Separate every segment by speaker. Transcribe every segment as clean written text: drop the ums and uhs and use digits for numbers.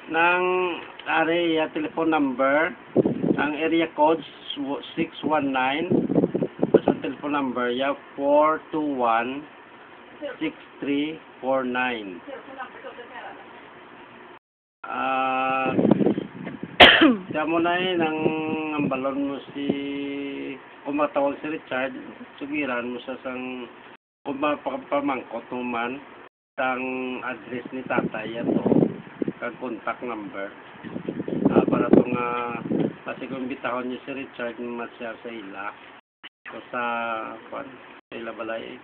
Speaker 1: ng area telephone number, ang area code 619, sa telephone number ya 421-6349. Kaya mo na ang balon mo si kung matawag si Richard, sugiran mo sa sang kung mapapamangkot mo man sang address ni tatay ato kag contact number para to nga kasi kung bitahon niyo si Richard masya sa ila o sa ila balay.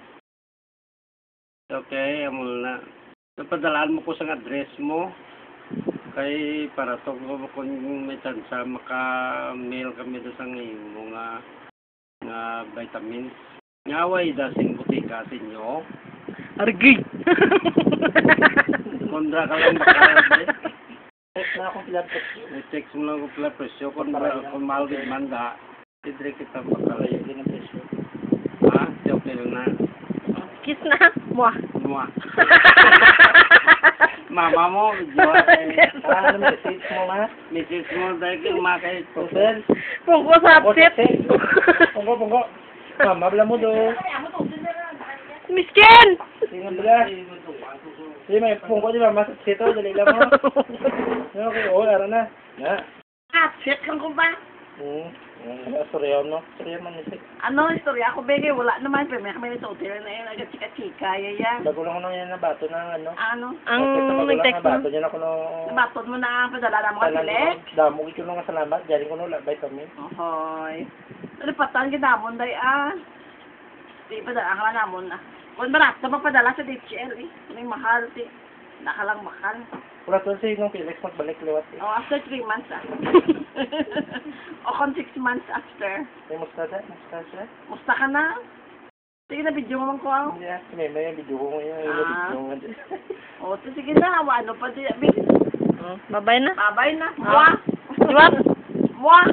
Speaker 1: Okay, amol na. So, padalaan mo ko sang address mo kay para to kung may chance maka-mail kami do sang imo nga vitamins. Ngaway dasing butika sa inyo.
Speaker 2: Argay!
Speaker 1: Kondra ka lang baka.
Speaker 2: Text na akong pilapos.
Speaker 1: I-text mo lang akong pila presyo. Kung mahal din man da, tidre kita bakalayo din ang presyo. Ha? Okay lang na.
Speaker 2: Kiss na. Mwah.
Speaker 1: Mwah. Mama mo, jowa.
Speaker 2: Ano message mo, ma?
Speaker 1: Message mo dahil kang makay.
Speaker 2: Pusel.
Speaker 3: Pungko sa upset.
Speaker 2: Pungko. Mama, bala mo do.
Speaker 3: Miskin!
Speaker 2: Tingnan bala. Sige, may pungko di ba? Masat sito, dali lang mo. Okay, ara na. Na.
Speaker 3: Upset lang ko ba?
Speaker 2: Sorry, no? Sorry man nisik.
Speaker 3: Ano, istorya ako, Bege? Wala naman. Pero may kami sa hotel na yun. Agad chika-chika. Yaya.
Speaker 2: Bago lang ko nang yan nabato na ano.
Speaker 3: Ano?
Speaker 2: Ang nag-text mo. Nabato niya na ko nung...
Speaker 3: Nabatod mo na padala na mga pilit?
Speaker 2: Damo ko nung salamat. Diyan ko nung labay kami.
Speaker 3: Ohoy. Ano patan ginamon day Di padala ka namon na. Kung barato magpadala sa DHL eh. May mahal ti. Nakalang mahal.
Speaker 2: Wala to si nung Felix magbalik liwat eh.
Speaker 3: Oh, after 3 months O kung 6 months after.
Speaker 2: May mustada? Mustada?
Speaker 3: Musta ka na? Sige na, video mo man ko ako.
Speaker 2: Hindi may video ko ngayon.
Speaker 3: O, sige na. Ano pa di?
Speaker 2: Babay na.
Speaker 3: Babay na. Mwah!
Speaker 2: Mwah!
Speaker 3: Mwah!